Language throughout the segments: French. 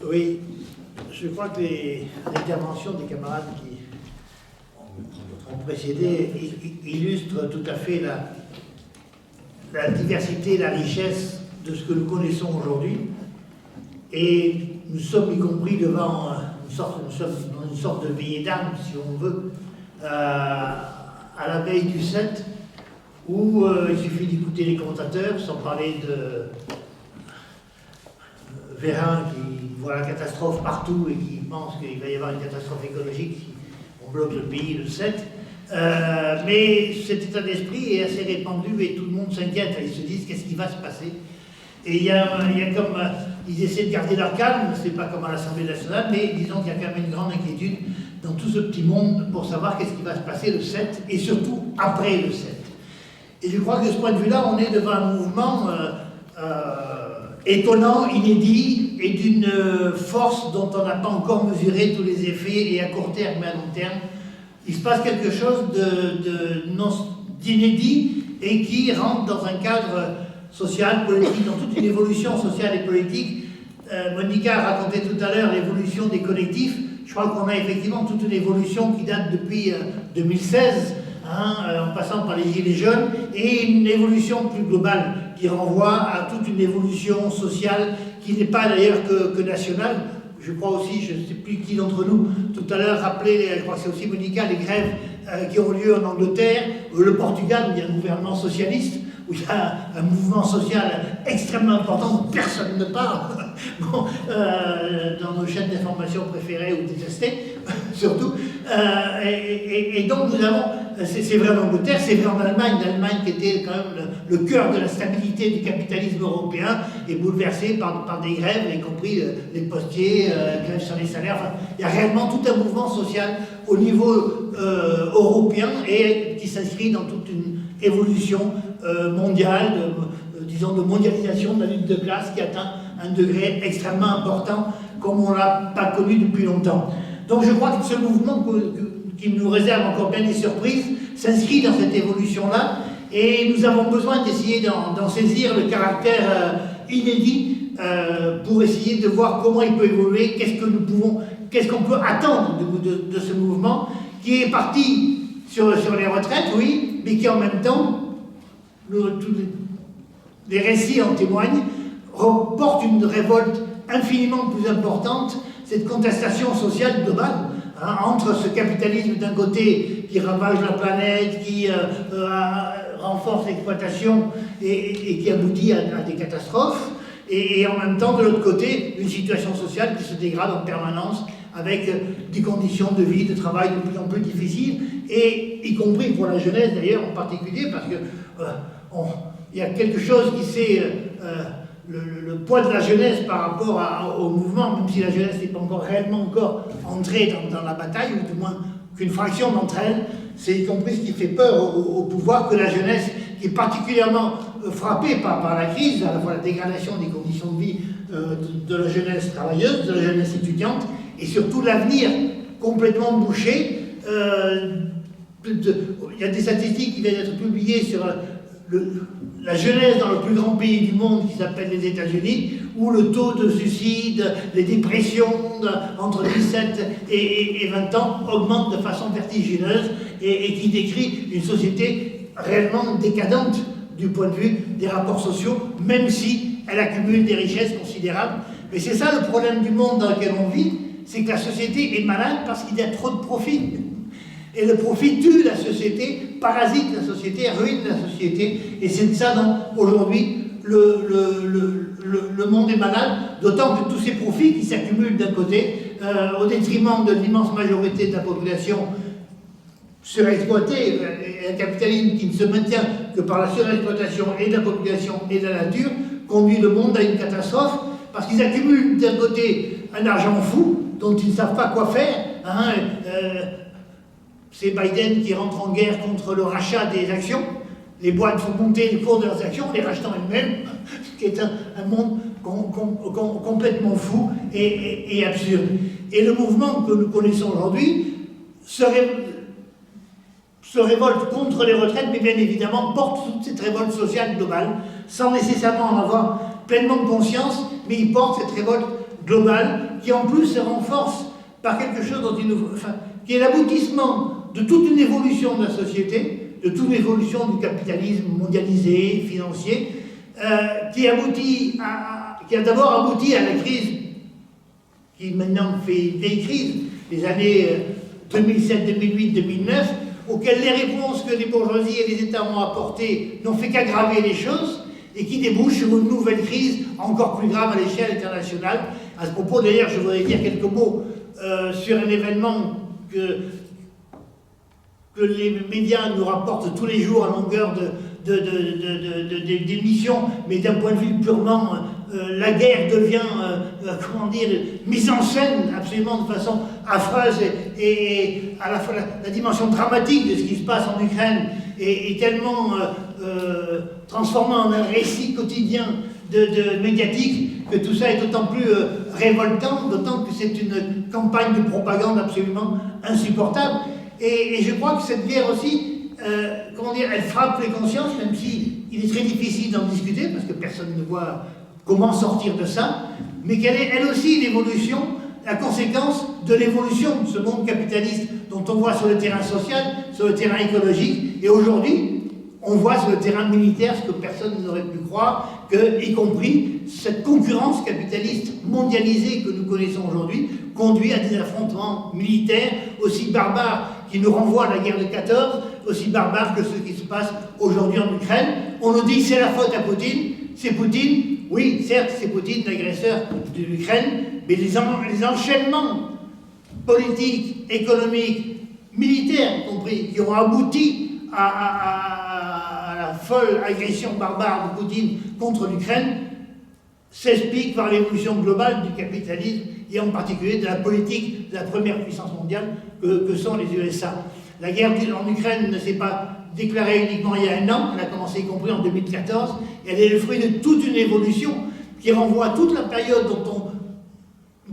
Oui, je crois que les interventions des camarades qui ont précédé illustrent tout à fait la diversité, la richesse de ce que nous connaissons aujourd'hui. Et nous sommes y compris devant une sorte de veillée d'âme, si on veut, à la veille du 7, où il suffit d'écouter les commentateurs, sans parler de Vérin qui voit la catastrophe partout et qui pense qu'il va y avoir une catastrophe écologique si on bloque le pays le 7. Mais cet état d'esprit est assez répandu et tout le monde s'inquiète. Ils se disent qu'est-ce qui va se passer. Et il y a comme... Ils essaient de garder leur calme, c'est pas comme à l'Assemblée nationale, mais disons qu'il y a quand même une grande inquiétude dans tout ce petit monde pour savoir qu'est-ce qui va se passer le 7 et surtout après le 7. Et je crois que de ce point de vue-là, on est devant un mouvement étonnant, inédit et d'une force dont on n'a pas encore mesuré tous les effets, et à court terme et à long terme. Il se passe quelque chose d'inédit et qui rentre dans un cadre social, politique, dans toute une évolution sociale et politique. Monica a raconté tout à l'heure l'évolution des collectifs. Je crois qu'on a effectivement toute une évolution qui date depuis 2016, en passant par les Gilets jaunes, et une évolution plus globale qui renvoie à toute une évolution sociale qui n'est pas d'ailleurs que nationale. Je crois aussi, je ne sais plus qui d'entre nous, tout à l'heure rappelait, je crois que c'est aussi Monica, les grèves qui ont lieu en Angleterre, le Portugal, où il y a un gouvernement socialiste, où il y a un mouvement social extrêmement important dont personne ne parle, dans nos chaînes d'information préférées ou détestées, surtout. Et donc nous avons, c'est vrai en Angleterre, c'est vrai en Allemagne, l'Allemagne qui était quand même le cœur de la stabilité du capitalisme européen est bouleversée par des grèves, y compris les postiers, grèves sur les salaires. Enfin, il y a réellement tout un mouvement social au niveau européen et qui s'inscrit dans toute une évolution mondiale, disons de mondialisation de la lutte de classe qui atteint un degré extrêmement important comme on ne l'a pas connu depuis longtemps. Donc je crois que ce mouvement qui nous réserve encore bien des surprises s'inscrit dans cette évolution-là et nous avons besoin d'essayer d'en saisir le caractère inédit pour essayer de voir comment il peut évoluer, qu'est-ce qu'on peut attendre de ce mouvement qui est parti sur les retraites, oui, mais qui en même temps, les récits en témoignent, portent une révolte infiniment plus importante, cette contestation sociale globale, entre ce capitalisme d'un côté qui ravage la planète, qui renforce l'exploitation et qui aboutit à des catastrophes, et en même temps, de l'autre côté, une situation sociale qui se dégrade en permanence avec des conditions de vie, de travail de plus en plus difficiles, et y compris pour la jeunesse d'ailleurs en particulier, parce que il y a quelque chose qui c'est le poids de la jeunesse par rapport au mouvement, même si la jeunesse n'est pas encore réellement entrée dans la bataille, ou du moins qu'une fraction d'entre elles, c'est y compris ce qui fait peur au pouvoir, que la jeunesse, qui est particulièrement frappée par la crise, à la fois la dégradation des conditions de vie de la jeunesse travailleuse, de la jeunesse étudiante, et surtout l'avenir complètement bouché. Il y a des statistiques qui viennent d'être publiées sur la jeunesse dans le plus grand pays du monde qui s'appelle les États-Unis, où le taux de suicide, les dépressions entre 17 et 20 ans augmentent de façon vertigineuse et qui décrit une société réellement décadente du point de vue des rapports sociaux, même si elle accumule des richesses considérables. Mais c'est ça le problème du monde dans lequel on vit, c'est que la société est malade parce qu'il y a trop de profit. Et le profit tue la société, parasite la société, ruine la société. Et c'est de ça dont aujourd'hui le monde est malade, d'autant que tous ces profits qui s'accumulent d'un côté, au détriment de l'immense majorité de la population surexploitée, un capitalisme qui ne se maintient que par la surexploitation et de la population et de la nature, conduit le monde à une catastrophe, parce qu'ils accumulent d'un côté un argent fou, dont ils ne savent pas quoi faire. C'est Biden qui rentre en guerre contre le rachat des actions. Les boîtes font monter le cours de leurs actions en les rachetant elles-mêmes, ce qui est un monde complètement fou et absurde. Et le mouvement que nous connaissons aujourd'hui se révolte contre les retraites, mais bien évidemment porte toute cette révolte sociale globale, sans nécessairement en avoir pleinement conscience, mais il porte cette révolte globale qui en plus se renforce par quelque chose qui est l'aboutissement de toute une évolution de la société, de toute une évolution du capitalisme mondialisé, financier, qui a d'abord abouti à la crise, qui maintenant fait une vieille crise, les années 2007, 2008, 2009, auxquelles les réponses que les bourgeoisies et les États ont apportées n'ont fait qu'aggraver les choses, et qui débouche sur une nouvelle crise encore plus grave à l'échelle internationale. À ce propos, d'ailleurs, je voudrais dire quelques mots sur un événement que les médias nous rapportent tous les jours à longueur d'émissions, mais d'un point de vue purement, la guerre devient, mise en scène absolument de façon affreuse, et à la fois la dimension dramatique de ce qui se passe en Ukraine est tellement transformant en un récit quotidien médiatique que tout ça est d'autant plus révoltant, d'autant que c'est une campagne de propagande absolument insupportable. Et je crois que cette guerre aussi, elle frappe les consciences, même si il est très difficile d'en discuter, parce que personne ne voit comment sortir de ça, mais qu'elle est elle aussi l'évolution, la conséquence de l'évolution de ce monde capitaliste dont on voit sur le terrain social, sur le terrain écologique, et aujourd'hui, on voit sur le terrain militaire ce que personne n'aurait pu croire, y compris cette concurrence capitaliste mondialisée que nous connaissons aujourd'hui conduit à des affrontements militaires aussi barbares qui nous renvoient à la guerre de 14, aussi barbares que ce qui se passe aujourd'hui en Ukraine. On nous dit que c'est la faute à Poutine, c'est Poutine, oui, certes, c'est Poutine l'agresseur de l'Ukraine, mais les enchaînements politiques, économiques, militaires compris, qui ont abouti à la folle agression barbare de Poutine contre l'Ukraine s'explique par l'évolution globale du capitalisme et en particulier de la politique de la première puissance mondiale que sont les USA. La guerre en Ukraine ne s'est pas déclarée uniquement il y a un an, elle a commencé y compris en 2014, et elle est le fruit de toute une évolution qui renvoie à toute la période dont on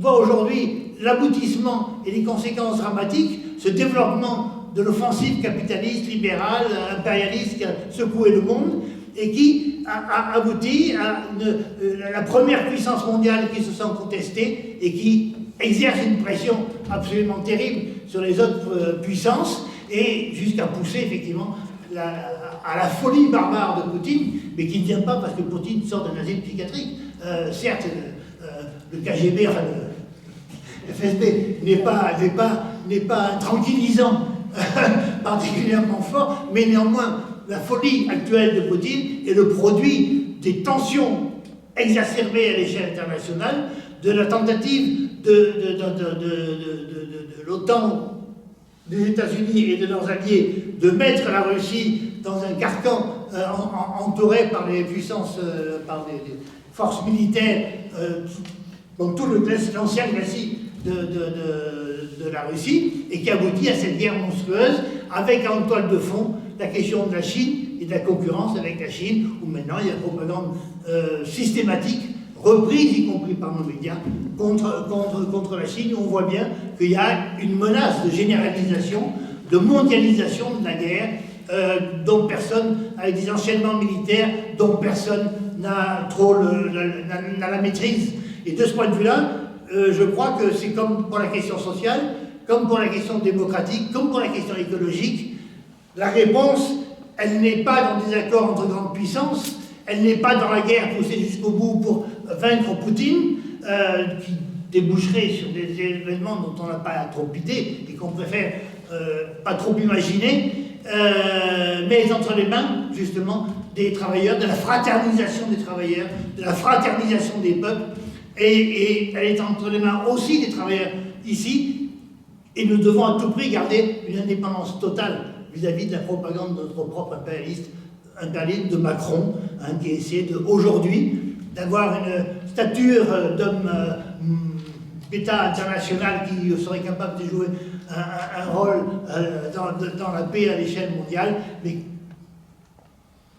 voit aujourd'hui l'aboutissement et les conséquences dramatiques, ce développement de l'offensive capitaliste, libérale, impérialiste qui a secoué le monde et qui a abouti à la première puissance mondiale qui se sent contestée et qui exerce une pression absolument terrible sur les autres puissances et jusqu'à pousser effectivement à la folie barbare de Poutine, mais qui ne vient pas parce que Poutine sort d'un asile psychiatrique. Certes, le KGB, enfin le FSB n'est pas un tranquillisant particulièrement fort, mais néanmoins, la folie actuelle de Poutine est le produit des tensions exacerbées à l'échelle internationale, de la tentative de l'OTAN, des États-Unis et de leurs alliés de mettre la Russie dans un carcan entouré par les puissances, par des forces militaires, dans tout l'ancien classique de la Russie, et qui aboutit à cette guerre monstrueuse, avec en toile de fond la question de la Chine et de la concurrence avec la Chine, où maintenant il y a une propagande systématique, reprise y compris par nos médias, contre la Chine, où on voit bien qu'il y a une menace de généralisation, de mondialisation de la guerre, dont personne, avec des enchaînements militaires, dont personne n'a la maîtrise. Et de ce point de vue-là, je crois que c'est comme pour la question sociale, comme pour la question démocratique, comme pour la question écologique, la réponse, elle n'est pas dans des accords entre grandes puissances, elle n'est pas dans la guerre poussée jusqu'au bout pour vaincre Poutine, qui déboucherait sur des événements dont on n'a pas trop idée et qu'on préfère pas trop imaginer, mais entre les mains, justement, des travailleurs, de la fraternisation des travailleurs, de la fraternisation des peuples, et elle est entre les mains aussi des travailleurs ici, et nous devons à tout prix garder une indépendance totale vis-à-vis de la propagande de notre propre impérialisme de Macron, qui essaie aujourd'hui d'avoir une stature d'homme d'État international qui serait capable de jouer un rôle dans la paix à l'échelle mondiale, mais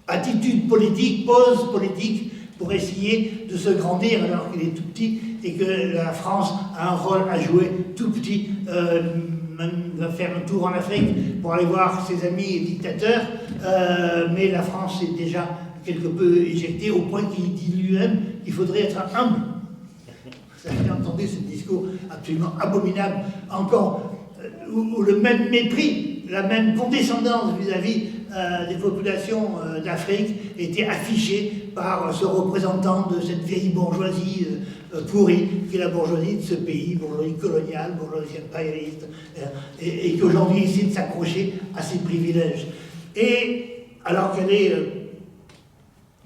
attitude politique, pose politique, pour essayer de se grandir alors qu'il est tout petit et que la France a un rôle à jouer tout petit, même va faire un tour en Afrique pour aller voir ses amis dictateurs, mais la France est déjà quelque peu éjectée au point qu'il dit lui-même qu'il faudrait être humble. Vous avez entendu ce discours absolument abominable, encore, où le même mépris, la même condescendance vis-à-vis des populations d'Afrique était affichée par ce représentant de cette vieille bourgeoisie pourrie, qui est la bourgeoisie de ce pays, bourgeoisie coloniale, bourgeoisie impérialiste, et qui aujourd'hui essaie de s'accrocher à ses privilèges. Et alors qu'elle est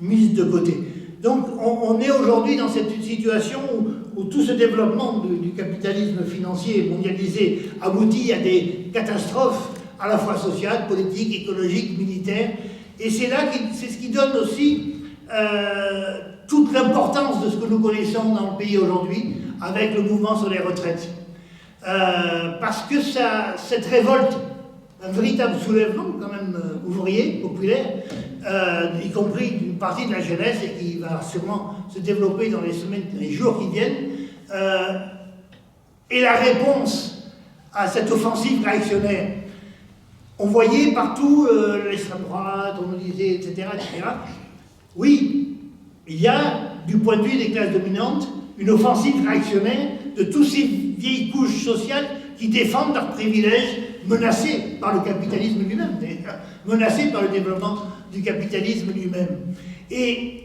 mise de côté. Donc on est aujourd'hui dans cette situation où tout ce développement du capitalisme financier mondialisé aboutit à des catastrophes à la fois sociales, politiques, écologiques, militaires. Et c'est ce qui donne aussi toute l'importance de ce que nous connaissons dans le pays aujourd'hui avec le mouvement sur les retraites. Parce que cette révolte, un véritable soulèvement quand même ouvrier, populaire, y compris d'une partie de la jeunesse et qui va sûrement se développer dans les semaines, les jours qui viennent, et la réponse à cette offensive réactionnaire. On voyait partout l'extrême droite, on nous disait, etc., etc. Oui, il y a, du point de vue des classes dominantes, une offensive réactionnaire de toutes ces vieilles couches sociales qui défendent leurs privilèges menacés par le capitalisme lui-même, menacés par le développement du capitalisme lui-même. Et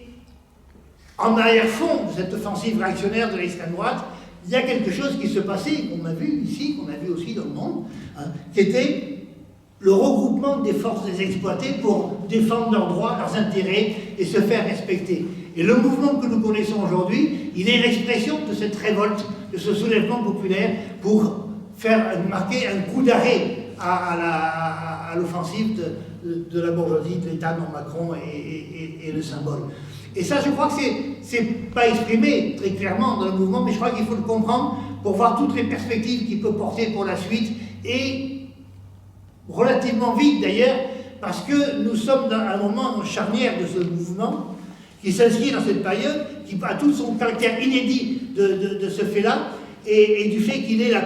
en arrière-fond de cette offensive réactionnaire de l'extrême droite, il y a quelque chose qui se passait, qu'on a vu ici, qu'on a vu aussi dans le monde, qui était le regroupement des forces des exploités pour défendre leurs droits, leurs intérêts et se faire respecter. Et le mouvement que nous connaissons aujourd'hui, il est l'expression de cette révolte, de ce soulèvement populaire pour marquer un coup d'arrêt à l'offensive de la bourgeoisie, de l'État dont Macron est le symbole. Et ça, je crois que c'est pas exprimé très clairement dans le mouvement, mais je crois qu'il faut le comprendre pour voir toutes les perspectives qu'il peut porter pour la suite, et relativement vite d'ailleurs, parce que nous sommes dans un moment charnière de ce mouvement, qui s'inscrit dans cette période, qui a tout son caractère inédit de ce fait-là, et du fait qu'il est la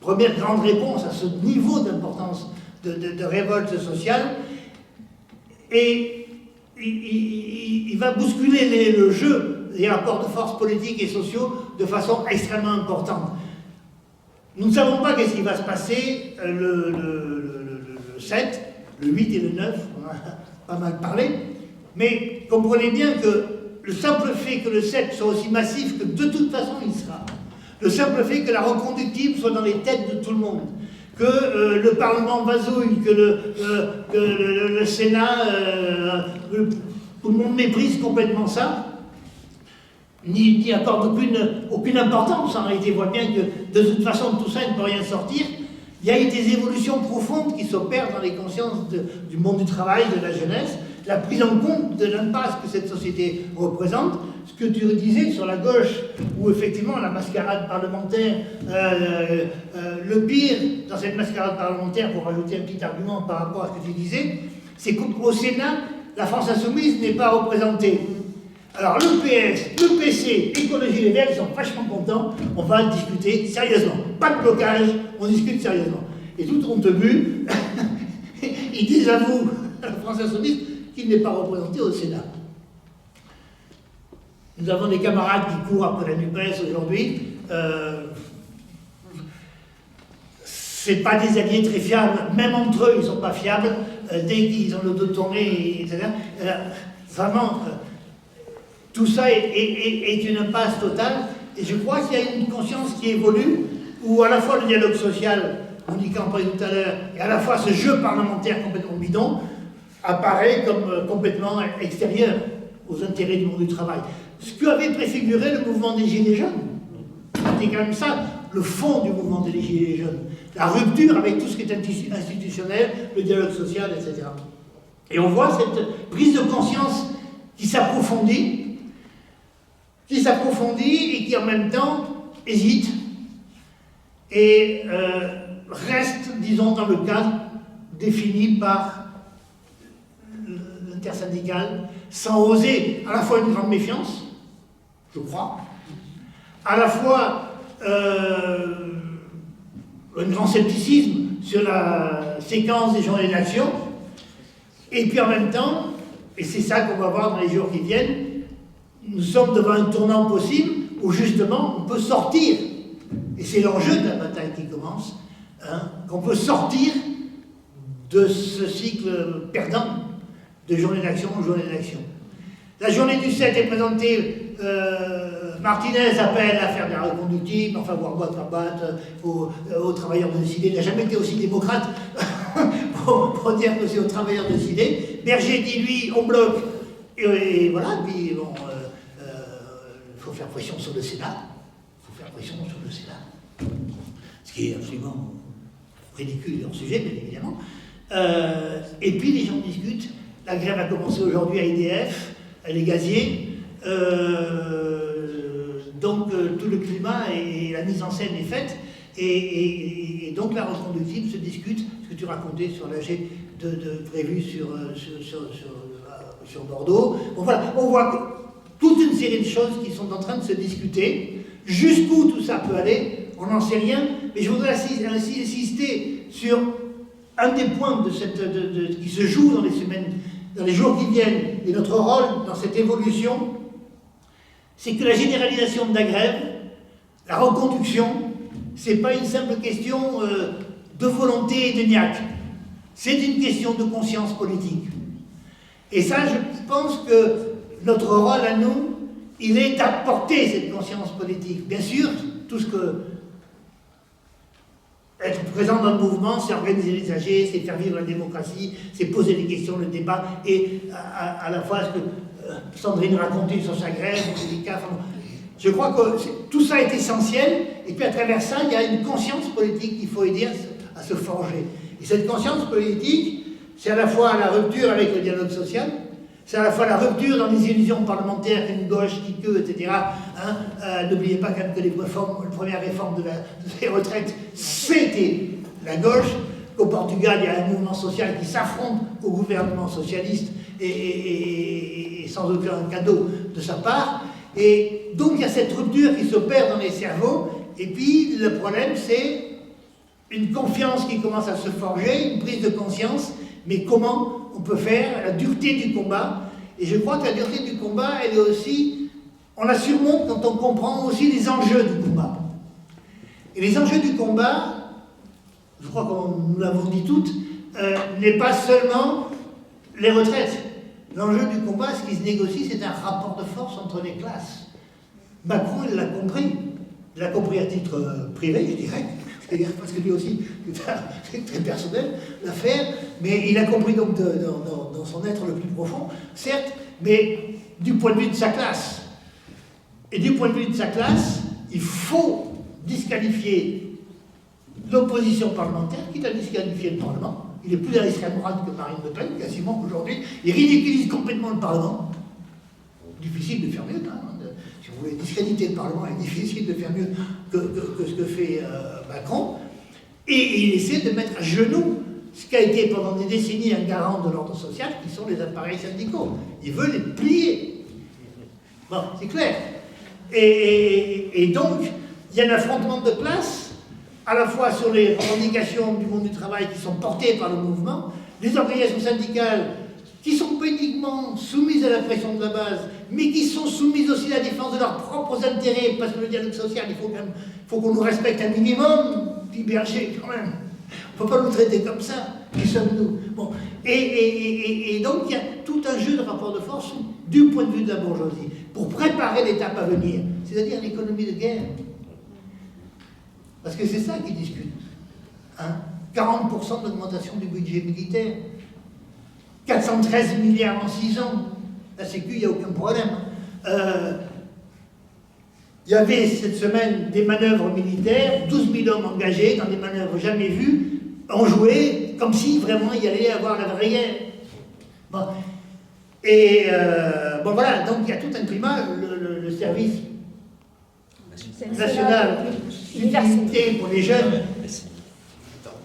première grande réponse à ce niveau d'importance de révolte sociale, et il va bousculer le jeu, les rapports de force politiques et sociaux de façon extrêmement importante. Nous ne savons pas qu'est-ce qui va se passer le 7, le 8 et le 9, on a pas mal parlé, mais comprenez bien que le simple fait que le 7 soit aussi massif que de toute façon il sera, le simple fait que la reconductible soit dans les têtes de tout le monde, que le Parlement vasouille, que le Sénat, tout le monde méprise complètement ça, n'y accorde aucune importance. En réalité, on voit bien que de toute façon tout ça ne peut rien sortir. Il y a eu des évolutions profondes qui s'opèrent dans les consciences du monde du travail, de la jeunesse, la prise en compte de l'impasse que cette société représente. Ce que tu disais sur la gauche, où effectivement la mascarade parlementaire, le pire dans cette mascarade parlementaire, pour rajouter un petit argument par rapport à ce que tu disais, c'est qu'au Sénat, la France Insoumise n'est pas représentée. Alors le PS, le PC, l'écologie, les Verts, ils sont vachement contents, on va discuter sérieusement. Pas de blocage, on discute sérieusement. Et tout honte bu, ils désavouent à la France Insoumise qu'il n'est pas représenté au Sénat. Nous avons des camarades qui courent après la NUPES aujourd'hui. C'est pas des alliés très fiables, même entre eux, ils ne sont pas fiables, dès qu'ils ont le dos tourné, etc. Vraiment, tout ça est une impasse totale, et je crois qu'il y a une conscience qui évolue, où à la fois le dialogue social, Monica en parlait tout à l'heure, et à la fois ce jeu parlementaire complètement bidon, apparaît comme complètement extérieur aux intérêts du monde du travail. Ce qu'avait préfiguré le mouvement des Gilets jaunes, c'était quand même ça, le fond du mouvement des Gilets jaunes, la rupture avec tout ce qui est institutionnel, le dialogue social, etc. Et on voit cette prise de conscience qui s'approfondit et qui en même temps hésite et reste, disons, dans le cadre défini par l'intersyndicale, sans oser à la fois une grande méfiance, je crois, à la fois un grand scepticisme sur la séquence des journées d'action, et puis en même temps, et c'est ça qu'on va voir dans les jours qui viennent, nous sommes devant un tournant possible où justement on peut sortir, et c'est l'enjeu de la bataille qui commence, hein, qu'on peut sortir de ce cycle perdant de journée d'action en journée d'action. La journée du 7 est présentée, Martinez appelle à faire des reconductibles, enfin voir boîte par boîte, aux travailleurs de décider. Il n'a jamais été aussi démocrate pour dire que c'est aux travailleurs de décider. Berger dit lui, on bloque, et voilà, puis bon, il faut faire pression sur le Sénat. Il faut faire pression sur le Sénat. Ce qui est absolument ridicule hors sujet, bien évidemment. Et puis les gens discutent. La grève a commencé aujourd'hui à EDF, les gaziers. Donc tout le climat et la mise en scène est faite. Et donc la reconductible se discute, ce que tu racontais sur l'AG prévu sur Bordeaux. Bon, voilà, on voit toute une série de choses qui sont en train de se discuter. Jusqu'où tout ça peut aller, on n'en sait rien. Mais je voudrais ainsi insister sur un des points qui se joue dans les semaines, dans les jours qui viennent, et notre rôle dans cette évolution, c'est que la généralisation de la grève, la reconduction, c'est pas une simple question de volonté et de niaque. C'est une question de conscience politique. Et ça, je pense que notre rôle à nous, il est d'apporter cette conscience politique. Bien sûr, tout ce que être présent dans le mouvement, c'est organiser les AG, c'est faire vivre la démocratie, c'est poser des questions, le débat, et à la fois ce que Sandrine racontait sur sa grève, je crois que tout ça est essentiel, et puis à travers ça, il y a une conscience politique qu'il faut aider à se forger. Et cette conscience politique, c'est à la fois la rupture avec le dialogue social, c'est à la fois la rupture dans les illusions parlementaires, une gauche qui queue, etc. Hein, n'oubliez pas quand même que la première réforme des retraites, c'était la gauche, qu'au Portugal, il y a un mouvement social qui s'affronte au gouvernement socialiste et sans aucun cadeau de sa part. Et donc il y a cette rupture qui s'opère dans les cerveaux, et puis le problème c'est une confiance qui commence à se forger, une prise de conscience, mais comment on peut faire, la dureté du combat. Et je crois que la dureté du combat, elle est aussi, on la surmonte quand on comprend aussi les enjeux du combat. Et les enjeux du combat, je crois que nous l'avons dit toutes, n'est pas seulement les retraites. L'enjeu du combat, ce qui se négocie, c'est un rapport de force entre les classes. Macron, il l'a compris. Il l'a compris à titre privé, je dirais. C'est-à-dire parce que lui aussi, c'est très personnel, l'affaire, mais il a compris donc dans son être le plus profond, certes, mais du point de vue de sa classe. Et du point de vue de sa classe, il faut disqualifier l'opposition parlementaire, quitte à disqualifier le Parlement. Il est plus à l'extrême droite que Marine Le Pen, quasiment aujourd'hui. Il ridiculise complètement le Parlement. Difficile de faire mieux, hein. Si vous voulez discréditer le Parlement, il est difficile de faire mieux que ce que fait Macron. Et il essaie de mettre à genoux ce qui a été pendant des décennies un garant de l'ordre social, qui sont les appareils syndicaux. Il veut les plier. Bon, c'est clair. Et donc, il y a un affrontement de classe, à la fois sur les revendications du monde du travail qui sont portées par le mouvement, les organisations syndicales qui sont pas uniquement soumises à la pression de la base, mais qui sont soumises aussi à la défense de leurs propres intérêts, parce que le dialogue social, il faut qu'on nous respecte un minimum, dit Berger, quand même. On ne peut pas nous traiter comme ça, qui sommes-nous. Bon. Et donc, il y a tout un jeu de rapport de force du point de vue de la bourgeoisie, pour préparer l'étape à venir, c'est-à-dire l'économie de guerre. Parce que c'est ça qu'ils discutent. Hein, 40% d'augmentation du budget militaire. 413 milliards en 6 ans. La Sécu, il n'y a aucun problème. Il y avait cette semaine des manœuvres militaires, 12 000 hommes engagés dans des manœuvres jamais vues, ont joué comme si vraiment il y allait avoir la vraie guerre. Bon. Et bon voilà, donc il y a tout un climat, le service national d'utilité pour les jeunes.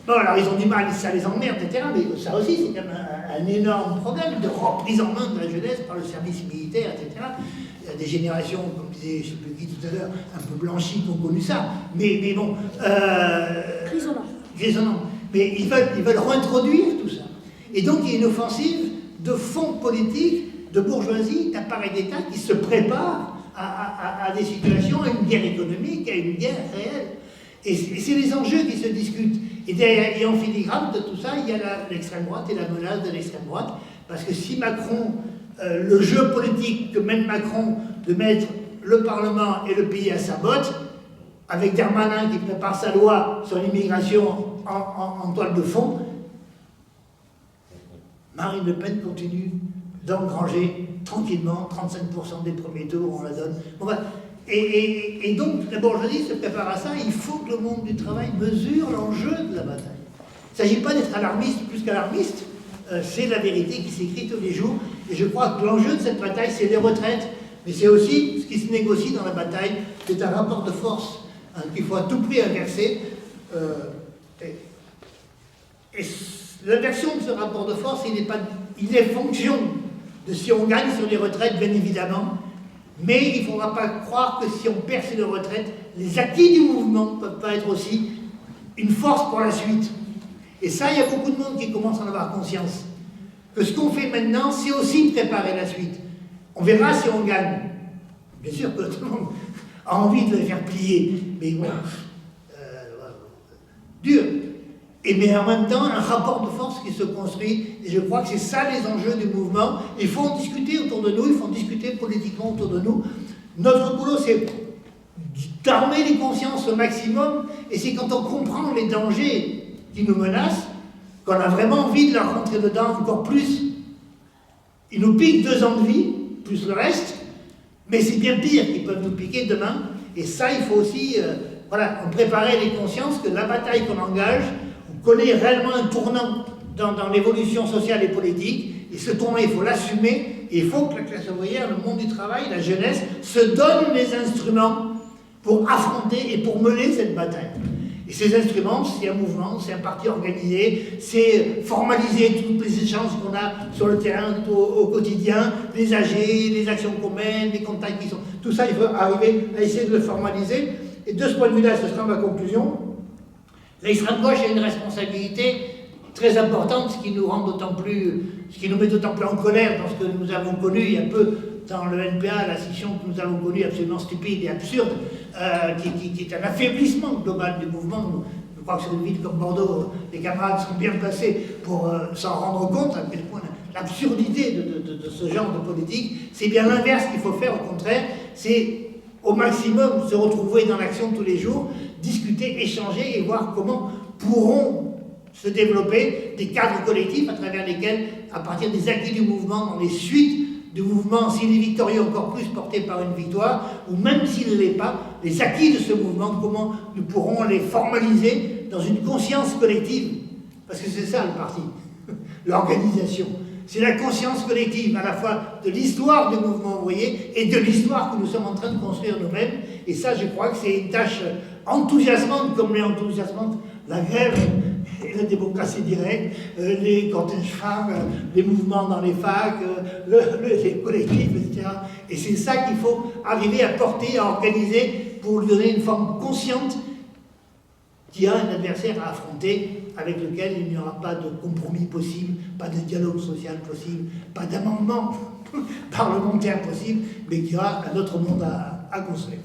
Bon, alors ils ont du mal, ça les emmerde, etc. Mais ça aussi, c'est quand même un énorme problème de reprise en main de la jeunesse par le service militaire, etc. Il y a des générations, comme disait, je ne sais plus qui tout à l'heure, un peu blanchies qui ont connu ça. Mais bon. Grisonnant. Mais ils veulent réintroduire tout ça. Et donc il y a une offensive de fonds politiques, de bourgeoisie, d'appareils d'État qui se préparent à à des situations, à une guerre économique, à une guerre réelle. Et c'est les enjeux qui se discutent. Et en filigrane de tout ça, il y a l'extrême droite et la menace de l'extrême droite. Parce que si Macron, le jeu politique que mène Macron de mettre le Parlement et le pays à sa botte, avec Darmanin qui prépare sa loi sur l'immigration en toile de fond, Marine Le Pen continue d'engranger tranquillement 35% des premiers tours, on la donne. Bon, bah, et donc, la bourgeoisie se prépare à ça. Il faut que le monde du travail mesure l'enjeu de la bataille. Il ne s'agit pas d'être alarmiste plus qu'alarmiste. C'est la vérité qui s'écrit tous les jours. Et je crois que l'enjeu de cette bataille, c'est les retraites. Mais c'est aussi ce qui se négocie dans la bataille. C'est un rapport de force qu'il faut à tout prix inverser. Et l'inversion de ce rapport de force, il est fonction de si on gagne sur les retraites, bien évidemment. Mais il ne faudra pas croire que si on perd sur les retraites, les acquis du mouvement ne peuvent pas être aussi une force pour la suite. Et ça, il y a beaucoup de monde qui commence à en avoir conscience. Que ce qu'on fait maintenant, c'est aussi préparer la suite. On verra si on gagne. Bien sûr que tout le monde a envie de les faire plier, mais bon, dur. Mais en même temps, un rapport de force qui se construit, et je crois que c'est ça les enjeux du mouvement. Il faut en discuter autour de nous, il faut en discuter politiquement autour de nous. Notre boulot, c'est d'armer les consciences au maximum, et c'est quand on comprend les dangers qui nous menacent, qu'on a vraiment envie de leur rentrer dedans encore plus. Ils nous piquent 2 ans de vie, plus le reste, mais c'est bien pire qu'ils peuvent nous piquer demain, et ça, il faut aussi en préparer les consciences que la bataille qu'on engage, connaît réellement un tournant dans l'évolution sociale et politique, et ce tournant, il faut l'assumer, et il faut que la classe ouvrière, le monde du travail, la jeunesse, se donne les instruments pour affronter et pour mener cette bataille. Et ces instruments, c'est un mouvement, c'est un parti organisé, c'est formaliser tous les échanges qu'on a sur le terrain au quotidien, les AG, les actions qu'on mène, les contacts qui sont... Tout ça, il faut arriver à essayer de le formaliser. Et de ce point de vue-là, ce sera ma conclusion. L'extrême gauche a une responsabilité très importante, ce qui nous met d'autant plus en colère dans ce que nous avons connu il y a peu dans le NPA, la scission que nous avons connue absolument stupide et absurde, qui est un affaiblissement global du mouvement. Je crois que sur une ville comme Bordeaux, les camarades sont bien placés pour s'en rendre compte, à quel point l'absurdité de ce genre de politique. C'est bien l'inverse qu'il faut faire, au contraire, c'est au maximum se retrouver dans l'action tous les jours, discuter, échanger et voir comment pourront se développer des cadres collectifs à travers lesquels, à partir des acquis du mouvement, dans les suites du mouvement, s'il est victorieux, encore plus porté par une victoire, ou même s'il ne l'est pas, les acquis de ce mouvement, comment nous pourrons les formaliser dans une conscience collective. Parce que c'est ça le parti, l'organisation. C'est la conscience collective, à la fois de l'histoire du mouvement ouvrier et de l'histoire que nous sommes en train de construire nous-mêmes. Et ça, je crois que c'est une tâche enthousiasmante, comme les enthousiasmantes la grève et la démocratie directe, les cortèges femmes, les mouvements dans les facs, les collectifs, etc. Et c'est ça qu'il faut arriver à porter, à organiser pour lui donner une forme consciente qui a un adversaire à affronter, avec lequel il n'y aura pas de compromis possible, pas de dialogue social possible, pas d'amendement parlementaire possible, mais qui aura un autre monde à construire.